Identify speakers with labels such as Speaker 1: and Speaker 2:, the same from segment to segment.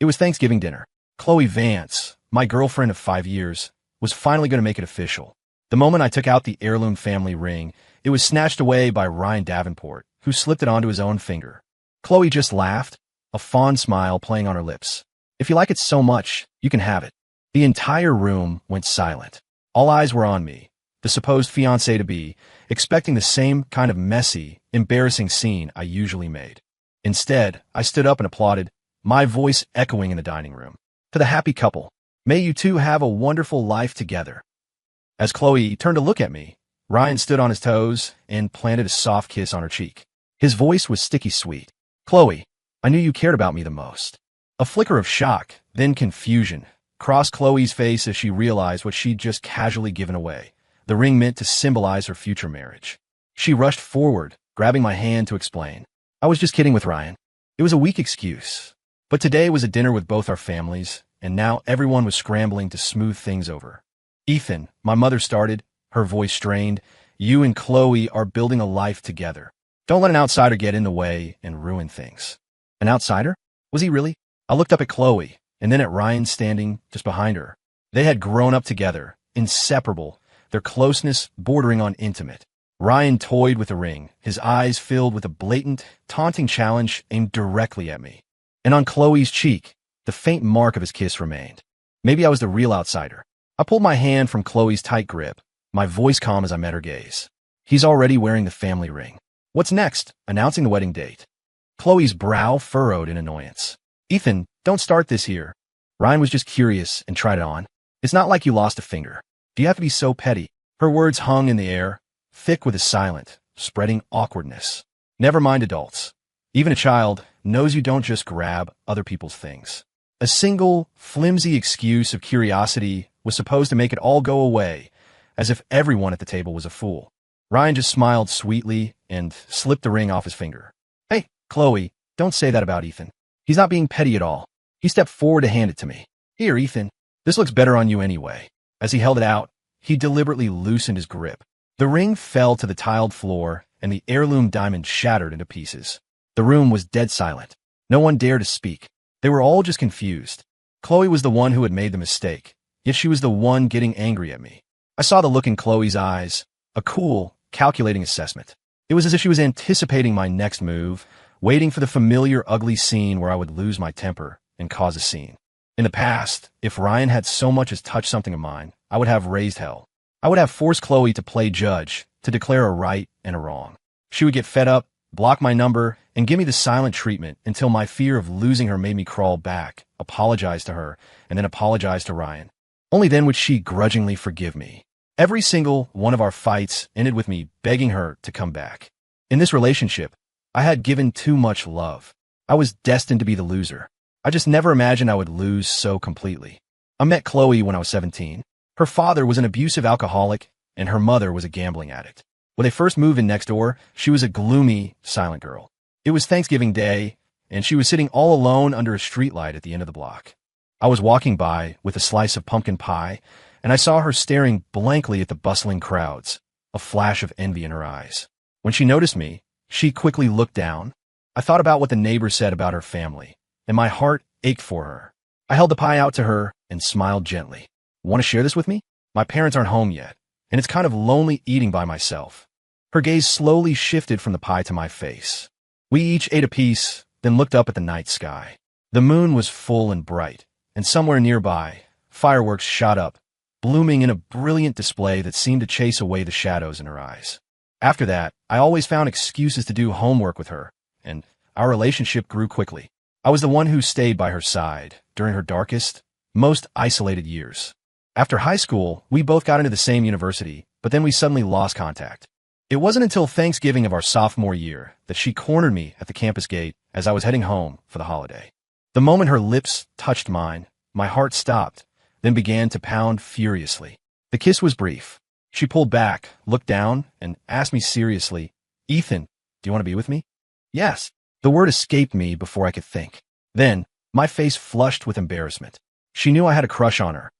Speaker 1: It was Thanksgiving dinner. Chloe Vance, my girlfriend of 5 years, was finally going to make it official. The moment I took out the heirloom family ring, it was snatched away by Ryan Davenport, who slipped it onto his own finger. Chloe just laughed, a fond smile playing on her lips. If you like it so much, you can have it. The entire room went silent. All eyes were on me, the supposed fiancé-to-be, expecting the same kind of messy, embarrassing scene I usually made. Instead, I stood up and applauded, my voice echoing in the dining room. To the happy couple, may you two have a wonderful life together. As Chloe turned to look at me, Ryan stood on his toes and planted a soft kiss on her cheek. His voice was sticky sweet. Chloe, I knew you cared about me the most. A flicker of shock, then confusion, crossed Chloe's face as she realized what she'd just casually given away, the ring meant to symbolize her future marriage. She rushed forward, grabbing my hand to explain. I was just kidding with Ryan. It was a weak excuse. But today was a dinner with both our families, and now everyone was scrambling to smooth things over. Ethan, my mother started, her voice strained, you and Chloe are building a life together. Don't let an outsider get in the way and ruin things. An outsider? Was he really? I looked up at Chloe, and then at Ryan standing just behind her. They had grown up together, inseparable, their closeness bordering on intimate. Ryan toyed with the ring, his eyes filled with a blatant, taunting challenge aimed directly at me. And on Chloe's cheek, the faint mark of his kiss remained. Maybe I was the real outsider. I pulled my hand from Chloe's tight grip, my voice calm as I met her gaze. He's already wearing the family ring. What's next? Announcing the wedding date. Chloe's brow furrowed in annoyance. Ethan, don't start this here. Ryan was just curious and tried it on. It's not like you lost a finger. Do you have to be so petty? Her words hung in the air, thick with a silent, spreading awkwardness. Never mind adults. Even a child knows you don't just grab other people's things. A single, flimsy excuse of curiosity was supposed to make it all go away, as if everyone at the table was a fool. Ryan just smiled sweetly and slipped the ring off his finger. Hey, Chloe, don't say that about Ethan. He's not being petty at all. He stepped forward to hand it to me. Here, Ethan. This looks better on you anyway. As he held it out, he deliberately loosened his grip. The ring fell to the tiled floor, and the heirloom diamond shattered into pieces. The room was dead silent. No one dared to speak. They were all just confused. Chloe was the one who had made the mistake, yet she was the one getting angry at me. I saw the look in Chloe's eyes, a cool, calculating assessment. It was as if she was anticipating my next move, waiting for the familiar ugly scene where I would lose my temper and cause a scene. In the past, if Ryan had so much as touched something of mine, I would have raised hell. I would have forced Chloe to play judge, to declare a right and a wrong. She would get fed up, block my number, and give me the silent treatment until my fear of losing her made me crawl back, apologize to her, and then apologize to Ryan. Only then would she grudgingly forgive me. Every single one of our fights ended with me begging her to come back. In this relationship, I had given too much love. I was destined to be the loser. I just never imagined I would lose so completely. I met Chloe when I was 17. Her father was an abusive alcoholic, and her mother was a gambling addict. When they first moved in next door, she was a gloomy, silent girl. It was Thanksgiving Day, and she was sitting all alone under a streetlight at the end of the block. I was walking by with a slice of pumpkin pie, and I saw her staring blankly at the bustling crowds, a flash of envy in her eyes. When she noticed me, she quickly looked down. I thought about what the neighbors said about her family, and my heart ached for her. I held the pie out to her and smiled gently. Want to share this with me? My parents aren't home yet, and it's kind of lonely eating by myself. Her gaze slowly shifted from the pie to my face. We each ate a piece, then looked up at the night sky. The moon was full and bright, and somewhere nearby, fireworks shot up, blooming in a brilliant display that seemed to chase away the shadows in her eyes. After that, I always found excuses to do homework with her, and our relationship grew quickly. I was the one who stayed by her side during her darkest, most isolated years. After high school, we both got into the same university, but then we suddenly lost contact. It wasn't until Thanksgiving of our sophomore year that she cornered me at the campus gate as I was heading home for the holiday. The moment her lips touched mine, my heart stopped, then began to pound furiously. The kiss was brief. She pulled back, looked down, and asked me seriously, Ethan, do you want to be with me? Yes. The word escaped me before I could think. Then, my face flushed with embarrassment. She knew I had a crush on her.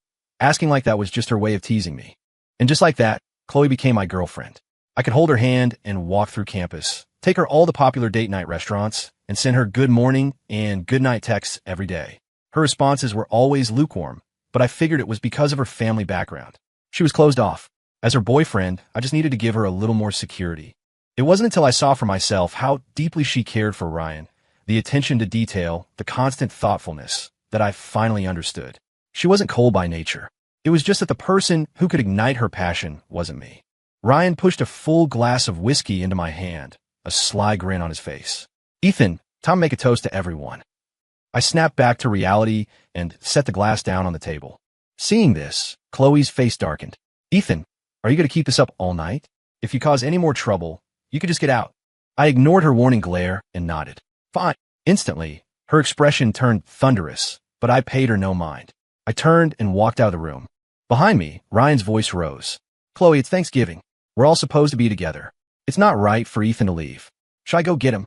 Speaker 1: Asking like that was just her way of teasing me. And just like that, Chloe became my girlfriend. I could hold her hand and walk through campus, take her all the popular date night restaurants, and send her good morning and good night texts every day. Her responses were always lukewarm, but I figured it was because of her family background. She was closed off. As her boyfriend, I just needed to give her a little more security. It wasn't until I saw for myself how deeply she cared for Ryan, the attention to detail, the constant thoughtfulness, that I finally understood. She wasn't cold by nature. It was just that the person who could ignite her passion wasn't me. Ryan pushed a full glass of whiskey into my hand, a sly grin on his face. "Ethan, time to make a toast to everyone." I snapped back to reality and set the glass down on the table. Seeing this, Chloe's face darkened. "Ethan, are you going to keep this up all night? If you cause any more trouble, you could just get out." I ignored her warning glare and nodded. "Fine." Instantly, her expression turned thunderous, but I paid her no mind. I turned and walked out of the room. Behind me, Ryan's voice rose. "Chloe, it's Thanksgiving. We're all supposed to be together. It's not right for Ethan to leave. Should I go get him?"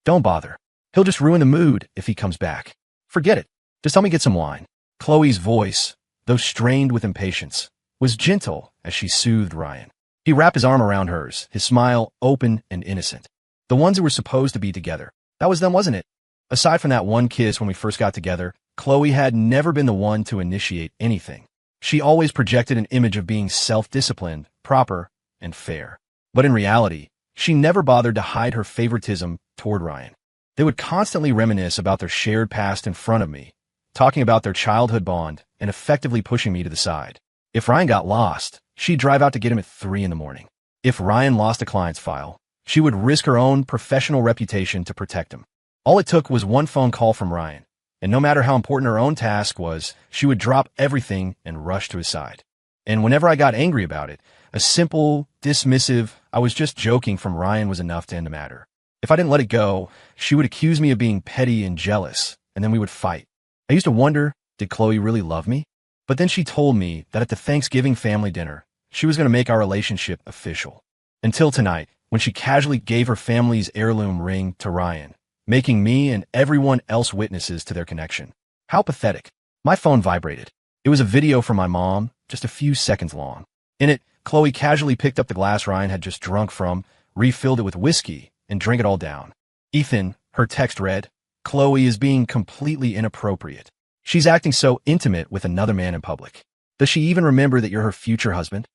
Speaker 1: "Don't bother. He'll just ruin the mood if he comes back. Forget it. Just help me get some wine." Chloe's voice, though strained with impatience, was gentle as she soothed Ryan. He wrapped his arm around hers, his smile open and innocent. The ones who were supposed to be together. That was them, wasn't it? Aside from that one kiss when we first got together, Chloe had never been the one to initiate anything. She always projected an image of being self-disciplined, proper, and fair. But in reality, she never bothered to hide her favoritism toward Ryan. They would constantly reminisce about their shared past in front of me, talking about their childhood bond and effectively pushing me to the side. If Ryan got lost, she'd drive out to get him at 3 in the morning. If Ryan lost a client's file, she would risk her own professional reputation to protect him. All it took was one phone call from Ryan, and no matter how important her own task was, she would drop everything and rush to his side. And whenever I got angry about it, a simple, dismissive, "I was just joking" from Ryan was enough to end the matter. If I didn't let it go, she would accuse me of being petty and jealous, and then we would fight. I used to wonder, did Chloe really love me? But then she told me that at the Thanksgiving family dinner, she was going to make our relationship official. Until tonight, when she casually gave her family's heirloom ring to Ryan, making me and everyone else witnesses to their connection. How pathetic. My phone vibrated. It was a video from my mom, just a few seconds long. In it, Chloe casually picked up the glass Ryan had just drunk from, refilled it with whiskey, and drank it all down. "Ethan," her text read, "Chloe is being completely inappropriate. She's acting so intimate with another man in public. Does she even remember that you're her future husband?"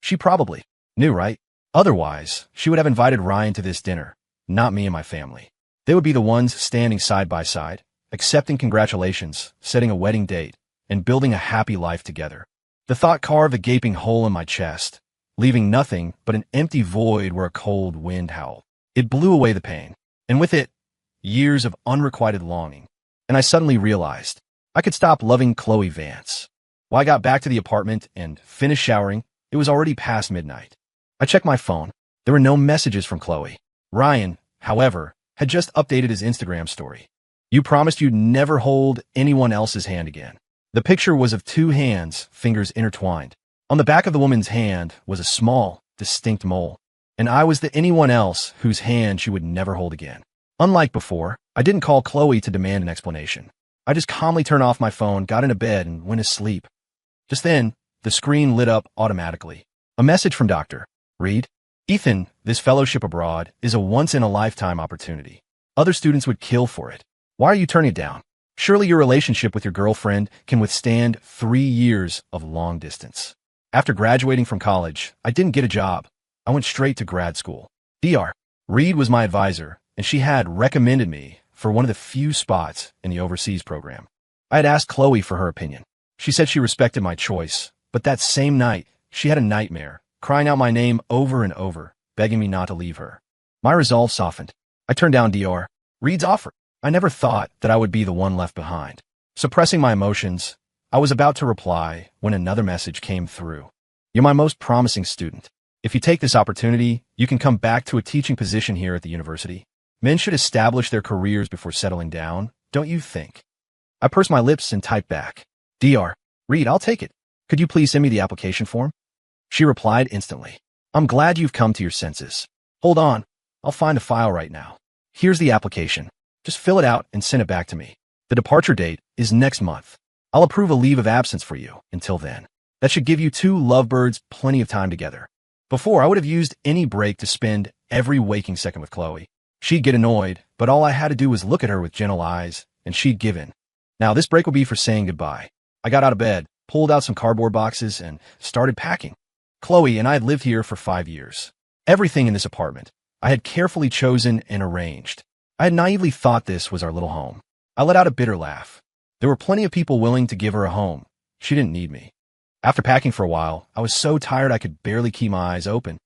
Speaker 1: She probably knew, right? Otherwise, she would have invited Ryan to this dinner, not me and my family. They would be the ones standing side by side, accepting congratulations, setting a wedding date, and building a happy life together. The thought carved a gaping hole in my chest, leaving nothing but an empty void where a cold wind howled. It blew away the pain, and with it, years of unrequited longing. And I suddenly realized I could stop loving Chloe Vance. When I got back to the apartment and finished showering, it was already past midnight. I checked my phone. There were no messages from Chloe. Ryan, however, had just updated his Instagram story. "You promised you'd never hold anyone else's hand again." The picture was of 2 hands, fingers intertwined. On the back of the woman's hand was a small, distinct mole, and I was the anyone else whose hand she would never hold again. Unlike before, I didn't call Chloe to demand an explanation. I just calmly turned off my phone, got into bed, and went to sleep. Just then, the screen lit up automatically. A message from Dr. Reed. "Ethan, this fellowship abroad is a once-in-a-lifetime opportunity. Other students would kill for it. Why are you turning it down? Surely your relationship with your girlfriend can withstand 3 years of long distance." After graduating from college, I didn't get a job. I went straight to grad school. Dr. Reed was my advisor, and she had recommended me for one of the few spots in the overseas program. I had asked Chloe for her opinion. She said she respected my choice, but that same night, she had a nightmare, crying out my name over and over, begging me not to leave her. My resolve softened. I turned down Dr. Reed's offer. I never thought that I would be the one left behind. Suppressing my emotions, I was about to reply when another message came through. "You're my most promising student. If you take this opportunity, you can come back to a teaching position here at the university. Men should establish their careers before settling down, don't you think?" I pursed my lips and typed back, "Dr. Reed, I'll take it. Could you please send me the application form?" She replied instantly, "I'm glad you've come to your senses. Hold on, I'll find a file right now. Here's the application. Just fill it out and send it back to me. The departure date is next month. I'll approve a leave of absence for you until then. That should give you 2 lovebirds plenty of time together." Before, I would have used any break to spend every waking second with Chloe. She'd get annoyed, but all I had to do was look at her with gentle eyes, and she'd give in. Now, this break will be for saying goodbye. I got out of bed, pulled out some cardboard boxes, and started packing. Chloe and I had lived here for 5 years. Everything in this apartment I had carefully chosen and arranged. I had naively thought this was our little home. I let out a bitter laugh. There were plenty of people willing to give her a home. She didn't need me. After packing for a while, I was so tired I could barely keep my eyes open.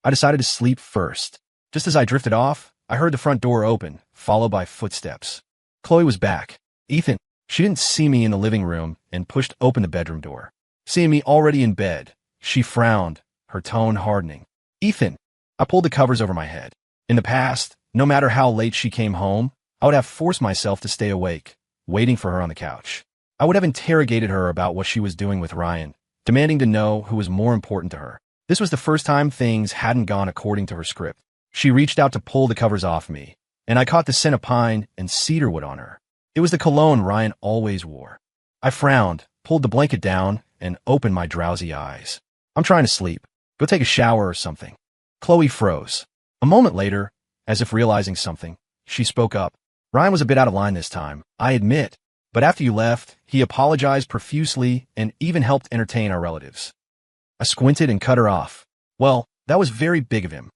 Speaker 1: I decided to sleep first. Just as I drifted off, I heard the front door open, followed by footsteps. Chloe was back. Ethan. She didn't see me in the living room and pushed open the bedroom door. Seeing me already in bed, she frowned, her tone hardening. Ethan. I pulled the covers over my head. In the past, no matter how late she came home, I would have forced myself to stay awake, waiting for her on the couch. I would have interrogated her about what she was doing with Ryan, demanding to know who was more important to her. This was the first time things hadn't gone according to her script. She reached out to pull the covers off me, and I caught the scent of pine and cedarwood on her. It was the cologne Ryan always wore. I frowned, pulled the blanket down, and opened my drowsy eyes. I'm trying to sleep. Go take a shower or something. Chloe froze. A moment later, as if realizing something, she spoke up. Ryan was a bit out of line this time, I admit, but after you left, he apologized profusely and even helped entertain our relatives. I squinted and cut her off. Well, that was very big of him.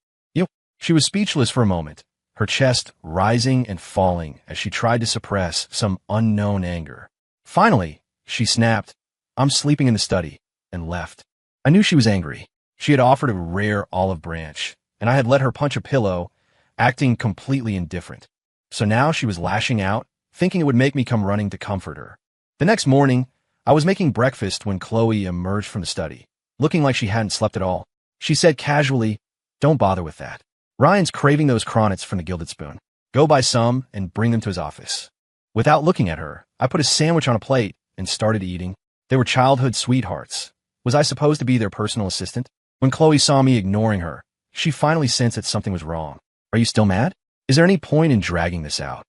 Speaker 1: She was speechless for a moment, her chest rising and falling as she tried to suppress some unknown anger. Finally, she snapped, I'm sleeping in the study, and left. I knew she was angry. She had offered a rare olive branch, and I had let her punch a pillow, acting completely indifferent. So now she was lashing out, thinking it would make me come running to comfort her. The next morning, I was making breakfast when Chloe emerged from the study, looking like she hadn't slept at all. She said casually, don't bother with that. Ryan's craving those cronets from the Gilded Spoon. Go buy some and bring them to his office. Without looking at her, I put a sandwich on a plate and started eating. They were childhood sweethearts. Was I supposed to be their personal assistant? When Chloe saw me ignoring her, she finally sensed that something was wrong. Are you still mad? Is there any point in dragging this out?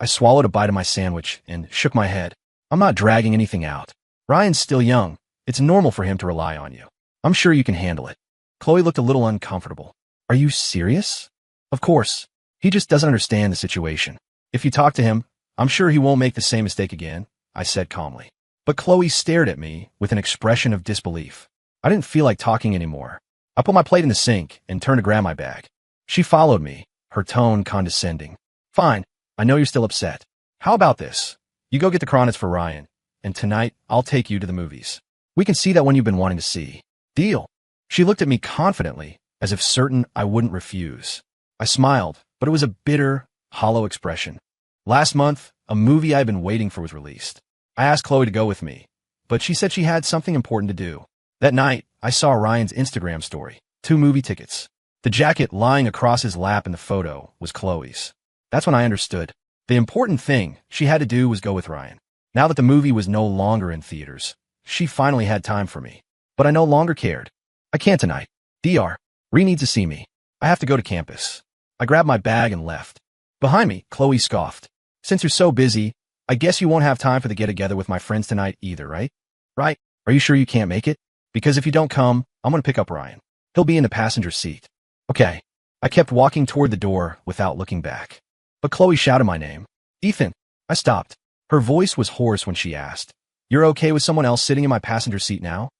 Speaker 1: I swallowed a bite of my sandwich and shook my head. I'm not dragging anything out. Ryan's still young. It's normal for him to rely on you. I'm sure you can handle it. Chloe looked a little uncomfortable. Are you serious? Of course. He just doesn't understand the situation. If you talk to him, I'm sure he won't make the same mistake again, I said calmly. But Chloe stared at me with an expression of disbelief. I didn't feel like talking anymore. I put my plate in the sink and turned to grab my bag. She followed me, her tone condescending. Fine, I know you're still upset. How about this? You go get the cronets for Ryan, and tonight I'll take you to the movies. We can see that one you've been wanting to see. Deal. She looked at me confidently, as if certain I wouldn't refuse. I smiled, but it was a bitter, hollow expression. Last month, a movie I'd been waiting for was released. I asked Chloe to go with me, but she said she had something important to do. That night, I saw Ryan's Instagram story, 2 movie tickets. The jacket lying across his lap in the photo was Chloe's. That's when I understood. The important thing she had to do was go with Ryan. Now that the movie was no longer in theaters, she finally had time for me. But I no longer cared. I can't tonight. Dr. Ree needs to see me. I have to go to campus. I grabbed my bag and left. Behind me, Chloe scoffed. Since you're so busy, I guess you won't have time for the get-together with my friends tonight either, right? Right? Are you sure you can't make it? Because if you don't come, I'm going to pick up Ryan. He'll be in the passenger seat. Okay. I kept walking toward the door without looking back. But Chloe shouted my name. Ethan. I stopped. Her voice was hoarse when she asked, You're okay with someone else sitting in my passenger seat now?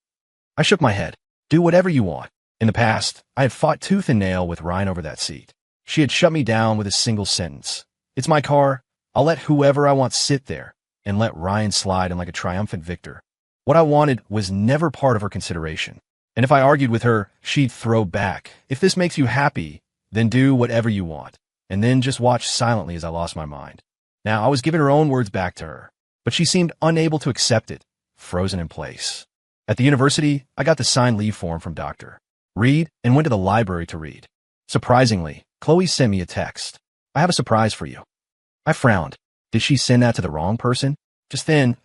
Speaker 1: I shook my head. Do whatever you want. In the past, I had fought tooth and nail with Ryan over that seat. She had shut me down with a single sentence. It's my car. I'll let whoever I want sit there and let Ryan slide in like a triumphant victor. What I wanted was never part of her consideration. And if I argued with her, she'd throw back. If this makes you happy, then do whatever you want. And then just watch silently as I lost my mind. Now, I was giving her own words back to her, but she seemed unable to accept it, frozen in place. At the university, I got the signed leave form from Dr. Reed and went to the library to read. Surprisingly, Chloe sent me a text. I have a surprise for you. I frowned. Did she send that to the wrong person? Just then,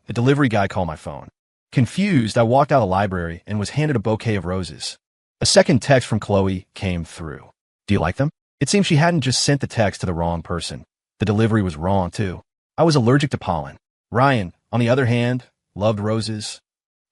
Speaker 1: a delivery guy called my phone. Confused, I walked out of the library and was handed a bouquet of roses. A second text from Chloe came through. Do you like them? It seemed she hadn't just sent the text to the wrong person. The delivery was wrong, too. I was allergic to pollen. Ryan, on the other hand, loved roses.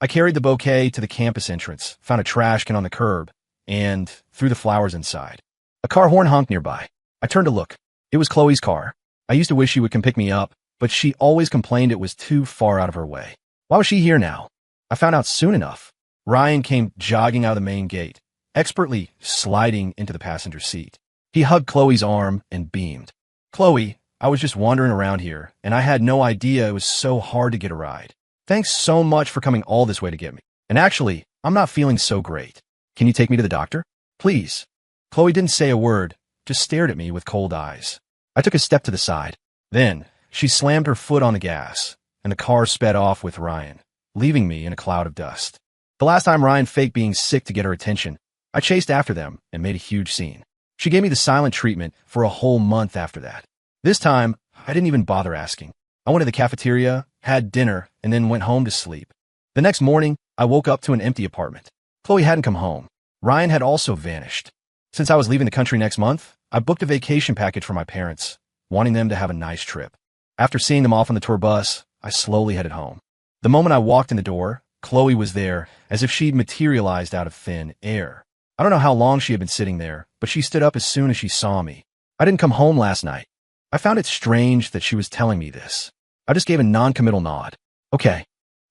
Speaker 1: I carried the bouquet to the campus entrance, found a trash can on the curb, and threw the flowers inside. A car horn honked nearby. I turned to look. It was Chloe's car. I used to wish she would come pick me up, but she always complained it was too far out of her way. Why was she here now? I found out soon enough. Ryan came jogging out of the main gate, expertly sliding into the passenger seat. He hugged Chloe's arm and beamed. Chloe, I was just wandering around here, and I had no idea it was so hard to get a ride. Thanks so much for coming all this way to get me. And actually, I'm not feeling so great. Can you take me to the doctor? Please. Chloe didn't say a word, just stared at me with cold eyes. I took a step to the side. Then, she slammed her foot on the gas, and the car sped off with Ryan, leaving me in a cloud of dust. The last time Ryan faked being sick to get her attention, I chased after them and made a huge scene. She gave me the silent treatment for a whole month after that. This time, I didn't even bother asking. I went to the cafeteria, had dinner, and then went home to sleep. The next morning, I woke up to an empty apartment. Chloe hadn't come home. Ryan had also vanished. Since I was leaving the country next month, I booked a vacation package for my parents, wanting them to have a nice trip. After seeing them off on the tour bus, I slowly headed home. The moment I walked in the door, Chloe was there, as if she'd materialized out of thin air. I don't know how long she had been sitting there, but she stood up as soon as she saw me. I didn't come home last night. I found it strange that she was telling me this. I just gave a non-committal nod. Okay.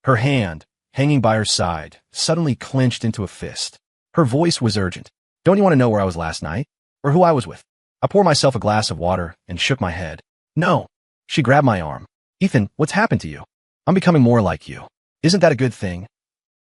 Speaker 1: Her hand, hanging by her side, suddenly clenched into a fist. Her voice was urgent. Don't you want to know where I was last night? Or who I was with? I poured myself a glass of water and shook my head. No. She grabbed my arm. Ethan, what's happened to you? I'm becoming more like you. Isn't that a good thing?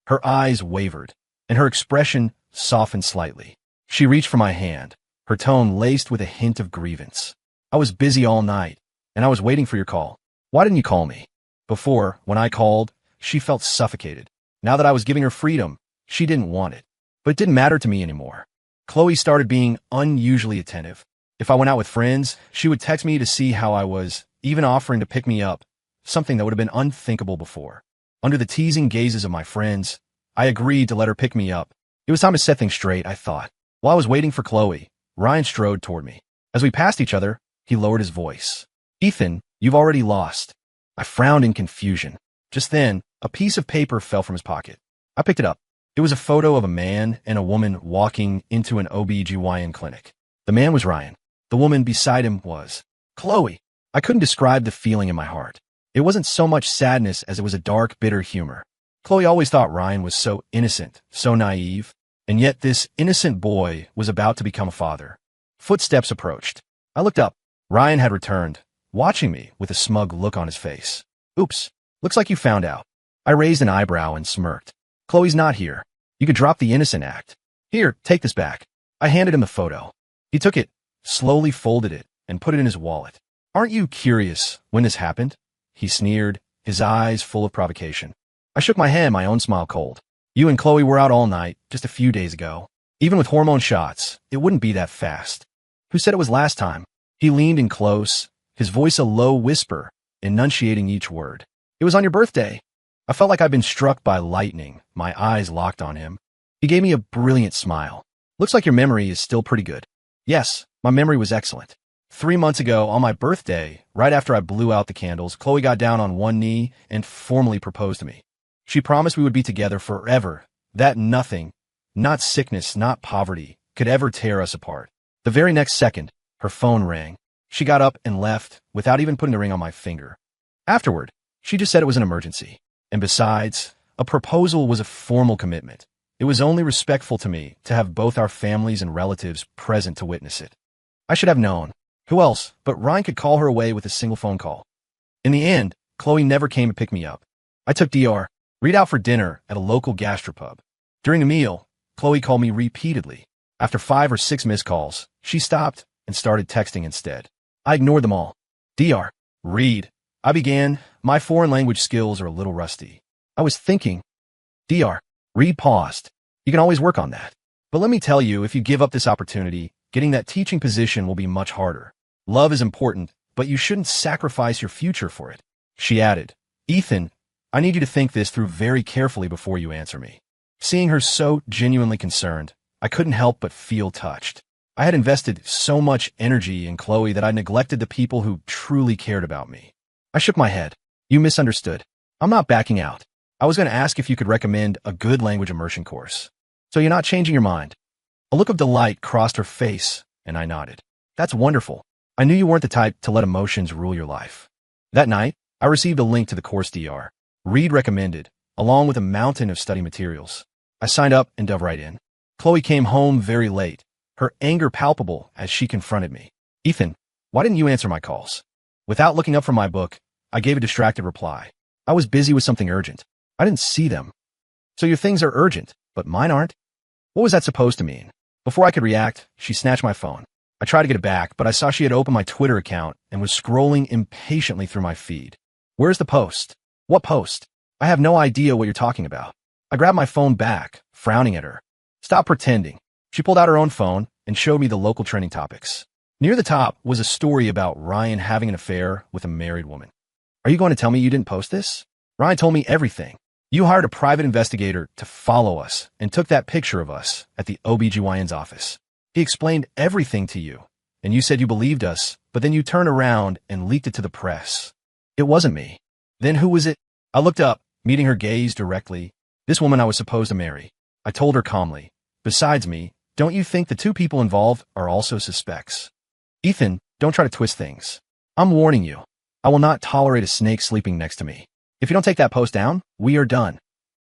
Speaker 1: Her eyes wavered, and her expression softened slightly. She reached for my hand, her tone laced with a hint of grievance. I was busy all night, and I was waiting for your call. Why didn't you call me? Before, when I called, she felt suffocated. Now that I was giving her freedom, she didn't want it. But it didn't matter to me anymore. Chloe started being unusually attentive. If I went out with friends, she would text me to see how I was, even offering to pick me up, something that would have been unthinkable before. Under the teasing gazes of my friends, I agreed to let her pick me up. It was time to set things straight, I thought. While I was waiting for Chloe, Ryan strode toward me. As we passed each other, he lowered his voice. Ethan, you've already lost. I frowned in confusion. Just then, a piece of paper fell from his pocket. I picked it up. It was a photo of a man and a woman walking into an OB/GYN clinic. The man was Ryan. The woman beside him was Chloe. I couldn't describe the feeling in my heart. It wasn't so much sadness as it was a dark, bitter humor. Chloe always thought Ryan was so innocent, so naive, and yet this innocent boy was about to become a father. Footsteps approached. I looked up. Ryan had returned, watching me with a smug look on his face. Oops, looks like you found out. I raised an eyebrow and smirked. Chloe's not here. You could drop the innocent act. Here, take this back. I handed him the photo. He took it, slowly folded it, and put it in his wallet. Aren't you curious when this happened? He sneered, his eyes full of provocation. I shook my head, my own smile cold. You and Chloe were out all night, just a few days ago. Even with hormone shots, it wouldn't be that fast. Who said it was last time? He leaned in close, his voice a low whisper, enunciating each word. It was on your birthday. I felt like I'd been struck by lightning, my eyes locked on him. He gave me a brilliant smile. Looks like your memory is still pretty good. Yes, my memory was excellent. 3 months ago, on my birthday, right after I blew out the candles, Chloe got down on one knee and formally proposed to me. She promised we would be together forever, that nothing, not sickness, not poverty, could ever tear us apart. The very next second, her phone rang. She got up and left without even putting the ring on my finger. Afterward, she just said it was an emergency. And besides, a proposal was a formal commitment. It was only respectful to me to have both our families and relatives present to witness it. I should have known. Who else but Ryan could call her away with a single phone call? In the end, Chloe never came to pick me up. I took DR, read out for dinner at a local gastropub. During the meal, Chloe called me repeatedly. After 5 or 6 missed calls, she stopped and started texting instead. I ignored them all. DR, read. I began. My foreign language skills are a little rusty. I was thinking. DR, read paused. You can always work on that. But let me tell you, if you give up this opportunity, getting that teaching position will be much harder. Love is important, but you shouldn't sacrifice your future for it. She added, Ethan, I need you to think this through very carefully before you answer me. Seeing her so genuinely concerned, I couldn't help but feel touched. I had invested so much energy in Chloe that I neglected the people who truly cared about me. I shook my head. You misunderstood. I'm not backing out. I was going to ask if you could recommend a good language immersion course. So you're not changing your mind? A look of delight crossed her face, and I nodded. That's wonderful. I knew you weren't the type to let emotions rule your life. That night, I received a link to the course Dr. Reed recommended, along with a mountain of study materials. I signed up and dove right in. Chloe came home very late, her anger palpable as she confronted me. "Ethan, why didn't you answer my calls?" Without looking up from my book, I gave a distracted reply. "I was busy with something urgent. I didn't see them." "So your things are urgent, but mine aren't?" What was that supposed to mean? Before I could react, she snatched my phone. I tried to get it back, but I saw she had opened my Twitter account and was scrolling impatiently through my feed. "Where's the post?" "What post?" "I have no idea what you're talking about." I grabbed my phone back, frowning at her. "Stop pretending." She pulled out her own phone and showed me the local trending topics. Near the top was a story about Ryan having an affair with a married woman. "Are you going to tell me you didn't post this?" "Ryan told me everything. You hired a private investigator to follow us and took that picture of us at the OBGYN's office. He explained everything to you, and you said you believed us, but then you turned around and leaked it to the press." "It wasn't me." "Then who was it?" I looked up, meeting her gaze directly. "This woman I was supposed to marry." I told her calmly. "Besides me, don't you think the two people involved are also suspects?" "Ethan, don't try to twist things. I'm warning you. I will not tolerate a snake sleeping next to me. If you don't take that post down, we are done."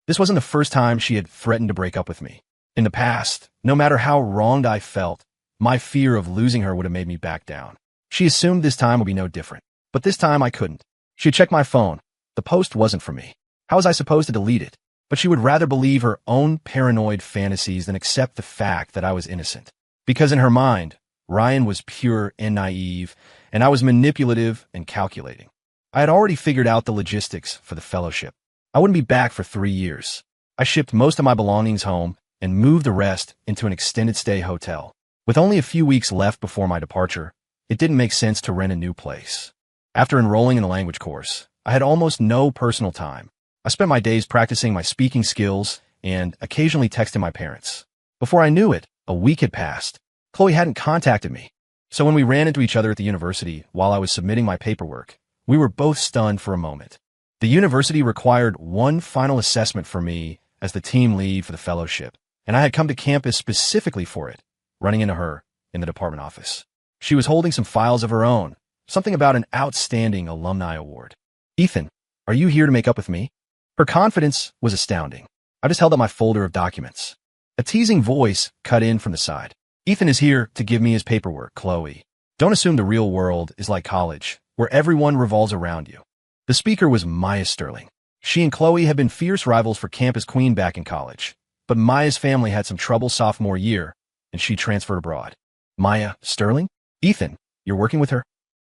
Speaker 1: This wasn't the first time she had threatened to break up with me. In the past, no matter how wronged I felt, my fear of losing her would have made me back down. She assumed this time would be no different. But this time I couldn't. She had checked my phone. The post wasn't for me. How was I supposed to delete it? But she would rather believe her own paranoid fantasies than accept the fact that I was innocent. Because in her mind, Ryan was pure and naive, and I was manipulative and calculating. I had already figured out the logistics for the fellowship. I wouldn't be back for 3 years. I shipped most of my belongings home and moved the rest into an extended stay hotel. With only a few weeks left before my departure, it didn't make sense to rent a new place. After enrolling in the language course, I had almost no personal time. I spent my days practicing my speaking skills and occasionally texting my parents. Before I knew it, a week had passed. Chloe hadn't contacted me. So when we ran into each other at the university while I was submitting my paperwork, we were both stunned for a moment. The university required one final assessment for me as the team lead for the fellowship, and I had come to campus specifically for it, running into her in the department office. She was holding some files of her own, something about an outstanding alumni award. "Ethan, are you here to make up with me?" Her confidence was astounding. I just held up my folder of documents. A teasing voice cut in from the side. "Ethan is here to give me his paperwork, Chloe. Don't assume the real world is like college, where everyone revolves around you." The speaker was Maya Sterling. She and Chloe had been fierce rivals for campus queen back in college, but Maya's family had some trouble sophomore year, and she transferred abroad. "Maya Sterling? Ethan, you're working with her?"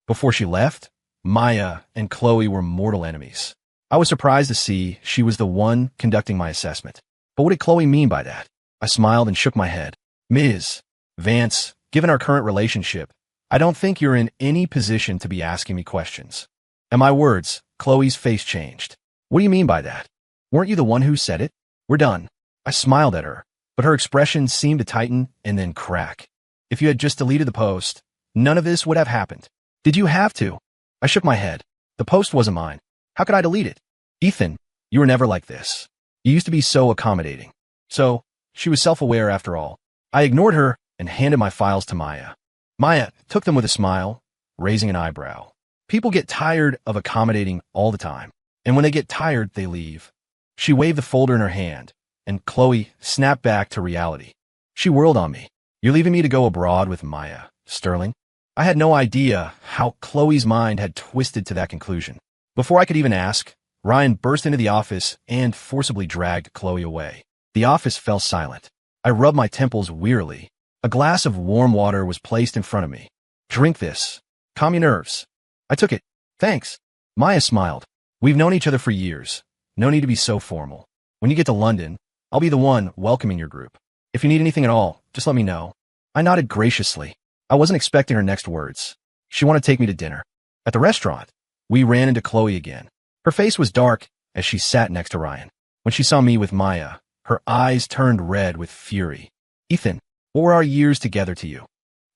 Speaker 1: Before she left, Maya and Chloe were mortal enemies. I was surprised to see she was the one conducting my assessment. But what did Chloe mean by that? I smiled and shook my head. "Ms. Vance, given our current relationship, I don't think you're in any position to be asking me questions." At my words, Chloe's face changed. "What do you mean by that? Weren't you the one who said it? We're done." I smiled at her, but her expression seemed to tighten and then crack. "If you had just deleted the post, none of this would have happened." "Did you have to?" I shook my head. "The post wasn't mine. How could I delete it?" "Ethan, you were never like this. You used to be so accommodating." So, she was self-aware after all. I ignored her and handed my files to Maya. Maya took them with a smile, raising an eyebrow. People get tired of accommodating all the time, and when they get tired, they leave. She waved the folder in her hand, and Chloe snapped back to reality. She whirled on me. "You're leaving me to go abroad with Maya Sterling?" I had no idea how Chloe's mind had twisted to that conclusion. Before I could even ask, Ryan burst into the office and forcibly dragged Chloe away. The office fell silent. I rubbed my temples wearily. A glass of warm water was placed in front of me. "Drink this. Calm your nerves." I took it. "Thanks." Maya smiled. "We've known each other for years. No need to be so formal. When you get to London, I'll be the one welcoming your group. If you need anything at all, just let me know." I nodded graciously. I wasn't expecting her next words. She wanted to take me to dinner. At the restaurant, we ran into Chloe again. Her face was dark as she sat next to Ryan. When she saw me with Maya, her eyes turned red with fury. "Ethan, what were our years together to you?"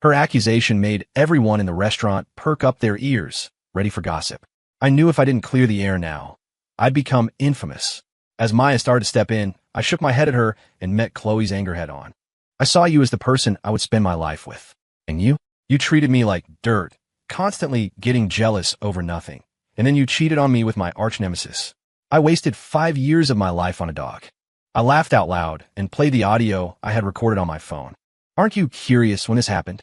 Speaker 1: Her accusation made everyone in the restaurant perk up their ears, ready for gossip. I knew if I didn't clear the air now, I'd become infamous. As Maya started to step in, I shook my head at her and met Chloe's anger head on. "I saw you as the person I would spend my life with. And you? You treated me like dirt, constantly getting jealous over nothing. And then you cheated on me with my arch nemesis. I wasted 5 years of my life on a dog. I laughed out loud and played the audio I had recorded on my phone. Aren't you curious when this happened?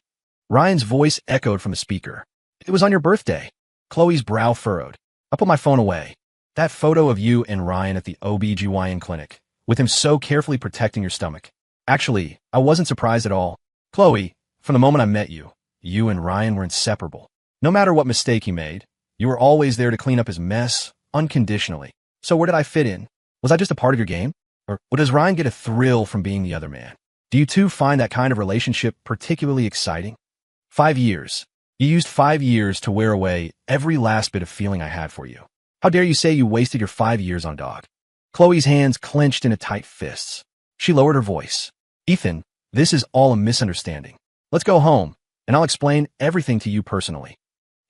Speaker 1: Ryan's voice echoed from the speaker. It was on your birthday. Chloe's brow furrowed. I put my phone away. That photo of you and Ryan at the OBGYN clinic, with him so carefully protecting your stomach. Actually, I wasn't surprised at all. Chloe, from the moment I met you, you and Ryan were inseparable. No matter what mistake he made, you were always there to clean up his mess, unconditionally. So where did I fit in? Was I just a part of your game? Or does Ryan get a thrill from being the other man? Do you two find that kind of relationship particularly exciting? 5 years. You used 5 years to wear away every last bit of feeling I had for you. How dare you say you wasted your 5 years on dog? Chloe's hands clenched into tight fists. She lowered her voice. Ethan, this is all a misunderstanding. Let's go home, and I'll explain everything to you personally.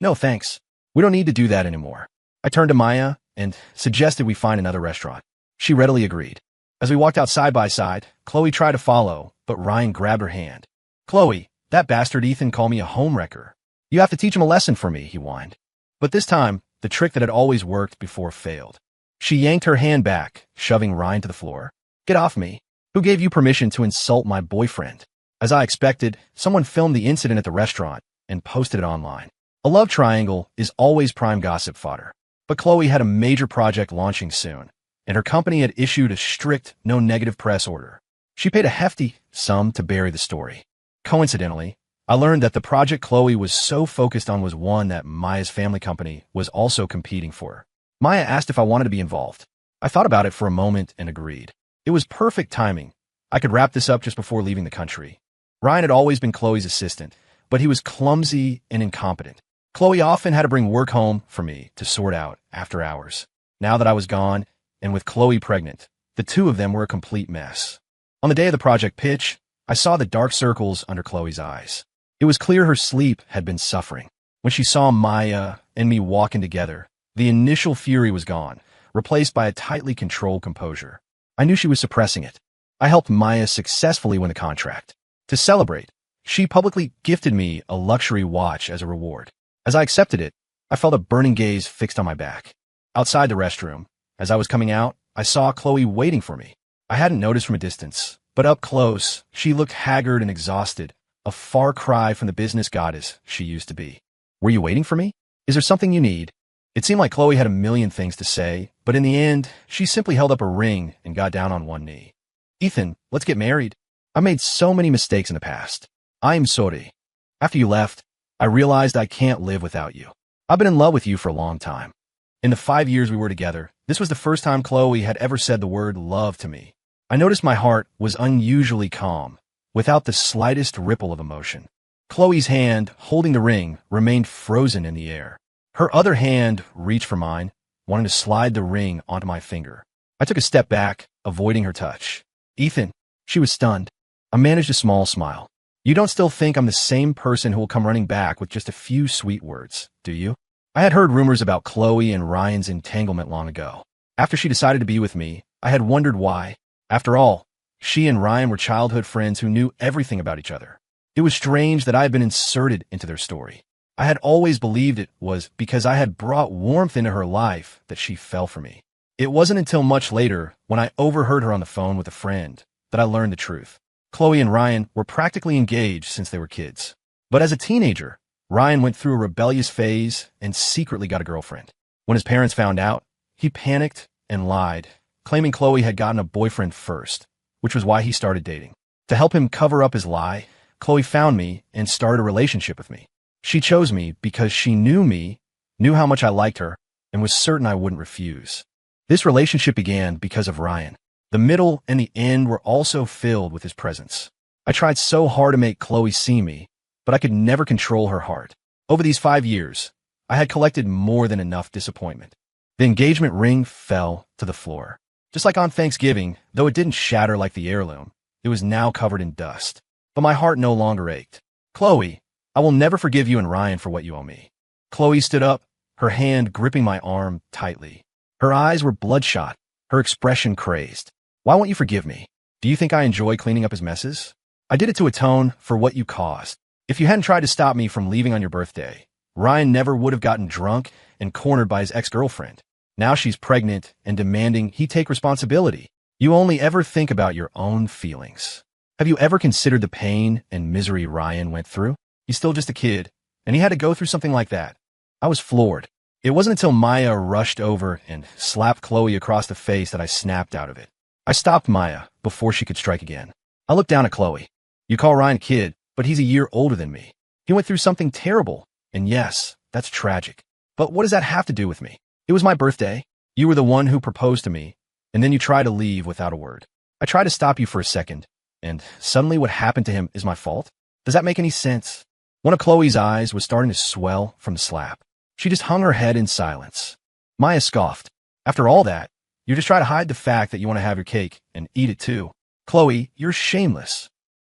Speaker 1: No, thanks. We don't need to do that anymore. I turned to Maya and suggested we find another restaurant. She readily agreed. As we walked out side by side, Chloe tried to follow, but Ryan grabbed her hand. Chloe, that bastard Ethan called me a homewrecker. You have to teach him a lesson for me, he whined. But this time, the trick that had always worked before failed. She yanked her hand back, shoving Ryan to the floor. Get off me. Who gave you permission to insult my boyfriend? As I expected, someone filmed the incident at the restaurant and posted it online. A love triangle is always prime gossip fodder. But Chloe had a major project launching soon, and her company had issued a strict no negative press order. She paid a hefty sum to bury the story. Coincidentally, I learned that the project Chloe was so focused on was one that Maya's family company was also competing for. Maya asked if I wanted to be involved. I thought about it for a moment and agreed. It was perfect timing. I could wrap this up just before leaving the country. Ryan had always been Chloe's assistant, but he was clumsy and incompetent. Chloe often had to bring work home for me to sort out after hours. Now that I was gone, and with Chloe pregnant, the two of them were a complete mess. On the day of the project pitch, I saw the dark circles under Chloe's eyes. It was clear her sleep had been suffering. When she saw Maya and me walking together, the initial fury was gone, replaced by a tightly controlled composure. I knew she was suppressing it. I helped Maya successfully win the contract. To celebrate, she publicly gifted me a luxury watch as a reward. As I accepted it, I felt a burning gaze fixed on my back. Outside the restroom, as I was coming out, I saw Chloe waiting for me. I hadn't noticed from a distance, but up close, she looked haggard and exhausted, a far cry from the business goddess she used to be. Were you waiting for me? Is there something you need? It seemed like Chloe had a million things to say, but in the end, she simply held up a ring and got down on one knee. Ethan, let's get married. I made so many mistakes in the past. I'm sorry. After you left, I realized I can't live without you. I've been in love with you for a long time. In the 5 years we were together, this was the first time Chloe had ever said the word love to me. I noticed my heart was unusually calm, without the slightest ripple of emotion. Chloe's hand, holding the ring, remained frozen in the air. Her other hand reached for mine, wanting to slide the ring onto my finger. I took a step back, avoiding her touch. Ethan, she was stunned. I managed a small smile. You don't still think I'm the same person who will come running back with just a few sweet words, do you? I had heard rumors about Chloe and Ryan's entanglement long ago. After she decided to be with me, I had wondered why. After all, she and Ryan were childhood friends who knew everything about each other. It was strange that I had been inserted into their story. I had always believed it was because I had brought warmth into her life that she fell for me. It wasn't until much later, when I overheard her on the phone with a friend, that I learned the truth. Chloe and Ryan were practically engaged since they were kids. But as a teenager, Ryan went through a rebellious phase and secretly got a girlfriend. When his parents found out, he panicked and lied, claiming Chloe had gotten a boyfriend first, which was why he started dating. To help him cover up his lie, Chloe found me and started a relationship with me. She chose me because she knew me, knew how much I liked her, and was certain I wouldn't refuse. This relationship began because of Ryan. The middle and the end were also filled with his presence. I tried so hard to make Chloe see me, but I could never control her heart. Over these 5 years, I had collected more than enough disappointment. The engagement ring fell to the floor. Just like on Thanksgiving, though it didn't shatter like the heirloom, it was now covered in dust. But my heart no longer ached. Chloe, I will never forgive you and Ryan for what you owe me. Chloe stood up, her hand gripping my arm tightly. Her eyes were bloodshot, her expression crazed. Why won't you forgive me? Do you think I enjoy cleaning up his messes? I did it to atone for what you caused. If you hadn't tried to stop me from leaving on your birthday, Ryan never would have gotten drunk and cornered by his ex-girlfriend. Now she's pregnant and demanding he take responsibility. You only ever think about your own feelings. Have you ever considered the pain and misery Ryan went through? He's still just a kid, and he had to go through something like that. I was floored. It wasn't until Maya rushed over and slapped Chloe across the face that I snapped out of it. I stopped Maya before she could strike again. I looked down at Chloe. You call Ryan a kid, but he's a year older than me. He went through something terrible, and yes, that's tragic. But what does that have to do with me? It was my birthday. You were the one who proposed to me, and then you tried to leave without a word. I tried to stop you for a second, and suddenly what happened to him is my fault? Does that make any sense? One of Chloe's eyes was starting to swell from the slap. She just hung her head in silence. Maya scoffed. After all that, you just try to hide the fact that you want to have your cake and eat it too. Chloe, you're shameless.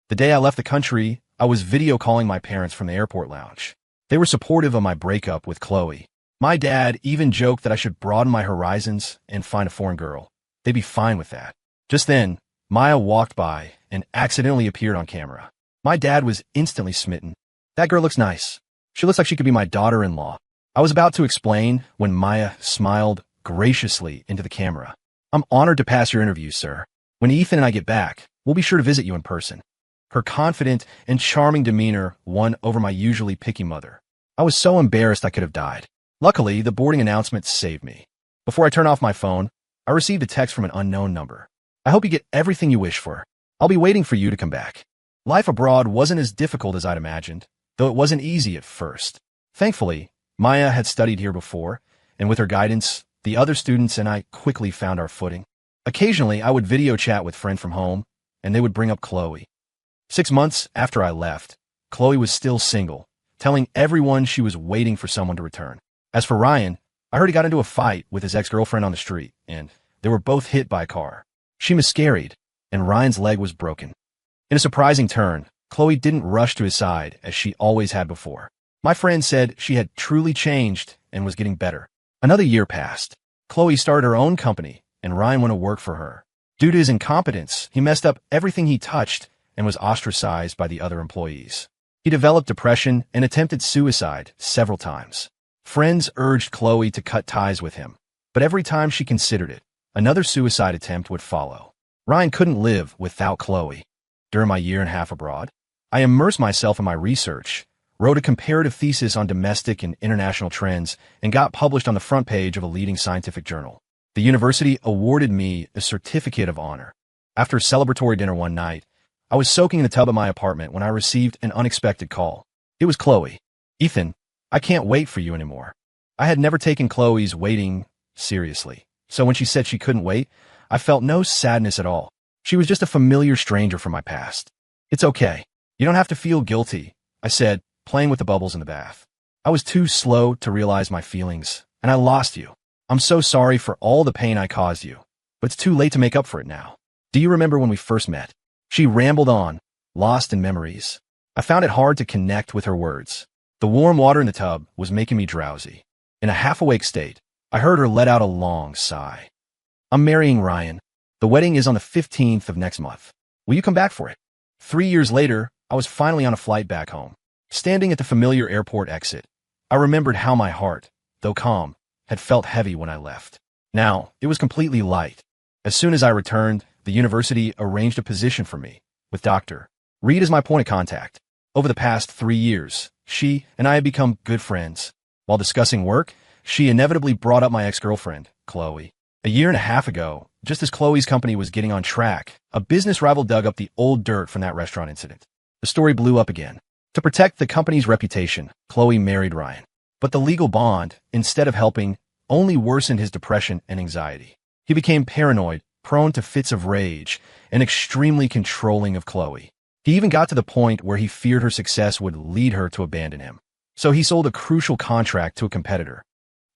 Speaker 1: The day I left the country, I was video calling my parents from the airport lounge. They were supportive of my breakup with Chloe. My dad even joked that I should broaden my horizons and find a foreign girl. They'd be fine with that. Just then, Maya walked by and accidentally appeared on camera. My dad was instantly smitten. That girl looks nice. She looks like she could be my daughter-in-law. I was about to explain when Maya smiled graciously into the camera. I'm honored to pass your interview, sir. When Ethan and I get back, we'll be sure to visit you in person. Her confident and charming demeanor won over my usually picky mother. I was so embarrassed I could have died. Luckily, the boarding announcement saved me. Before I turned off my phone, I received a text from an unknown number. I hope you get everything you wish for. I'll be waiting for you to come back. Life abroad wasn't as difficult as I'd imagined, though it wasn't easy at first. Thankfully, Maya had studied here before, and with her guidance, the other students and I quickly found our footing. Occasionally, I would video chat with friends from home, and they would bring up Chloe. 6 months after I left, Chloe was still single, telling everyone she was waiting for someone to return. As for Ryan, I heard he got into a fight with his ex-girlfriend on the street, and they were both hit by a car. She miscarried, and Ryan's leg was broken. In a surprising turn, Chloe didn't rush to his side as she always had before. My friend said she had truly changed and was getting better. Another year passed. Chloe started her own company, and Ryan went to work for her. Due to his incompetence, he messed up everything he touched and was ostracized by the other employees. He developed depression and attempted suicide several times. Friends urged Chloe to cut ties with him, but every time she considered it, another suicide attempt would follow. Ryan couldn't live without Chloe. During my year and a half abroad, I immersed myself in my research, wrote a comparative thesis on domestic and international trends, and got published on the front page of a leading scientific journal. The university awarded me a certificate of honor. After a celebratory dinner one night, I was soaking in the tub of my apartment when I received an unexpected call. It was Chloe. Ethan, I can't wait for you anymore. I had never taken Chloe's waiting seriously, so when she said she couldn't wait, I felt no sadness at all. She was just a familiar stranger from my past. It's okay. You don't have to feel guilty, I said, playing with the bubbles in the bath. I was too slow to realize my feelings, and I lost you. I'm so sorry for all the pain I caused you, but it's too late to make up for it now. Do you remember when we first met? She rambled on, lost in memories. I found it hard to connect with her words. The warm water in the tub was making me drowsy. In a half-awake state, I heard her let out a long sigh. I'm marrying Ryan. The wedding is on the 15th of next month. Will you come back for it? 3 years later, I was finally on a flight back home. Standing at the familiar airport exit, I remembered how my heart, though calm, had felt heavy when I left. Now, it was completely light. As soon as I returned, the university arranged a position for me, with Dr. Reed as my point of contact. Over the past 3 years, she and I had become good friends. While discussing work, she inevitably brought up my ex-girlfriend, Chloe. A year and a half ago, just as Chloe's company was getting on track, a business rival dug up the old dirt from that restaurant incident. The story blew up again. To protect the company's reputation, Chloe married Ryan. But the legal bond, instead of helping, only worsened his depression and anxiety. He became paranoid, prone to fits of rage, and extremely controlling of Chloe. He even got to the point where he feared her success would lead her to abandon him. So he sold a crucial contract to a competitor.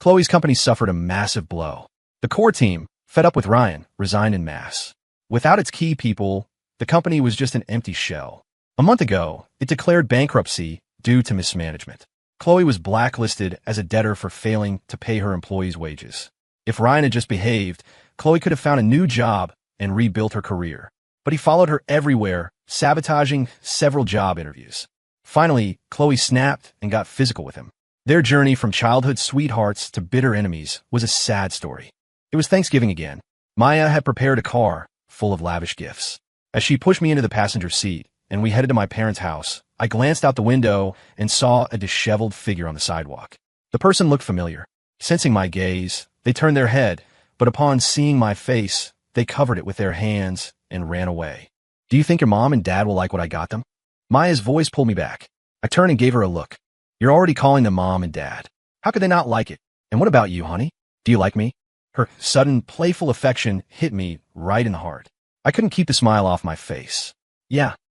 Speaker 1: Chloe's company suffered a massive blow. The core team, fed up with Ryan, resigned en masse. Without its key people, the company was just an empty shell. A month ago, it declared bankruptcy due to mismanagement. Chloe was blacklisted as a debtor for failing to pay her employees' wages. If Ryan had just behaved, Chloe could have found a new job and rebuilt her career. But he followed her everywhere, sabotaging several job interviews. Finally, Chloe snapped and got physical with him. Their journey from childhood sweethearts to bitter enemies was a sad story. It was Thanksgiving again. Maya had prepared a car full of lavish gifts. As she pushed me into the passenger seat and we headed to my parents' house, I glanced out the window and saw a disheveled figure on the sidewalk. The person looked familiar. Sensing my gaze, they turned their head, but upon seeing my face, they covered it with their hands and ran away. Do you think your mom and dad will like what I got them? Maya's voice pulled me back. I turned and gave her a look. You're already calling them mom and dad. How could they not like it? And what about you, honey? Do you like me? Her sudden, playful affection hit me right in the heart. I couldn't keep the smile off my face. Yeah,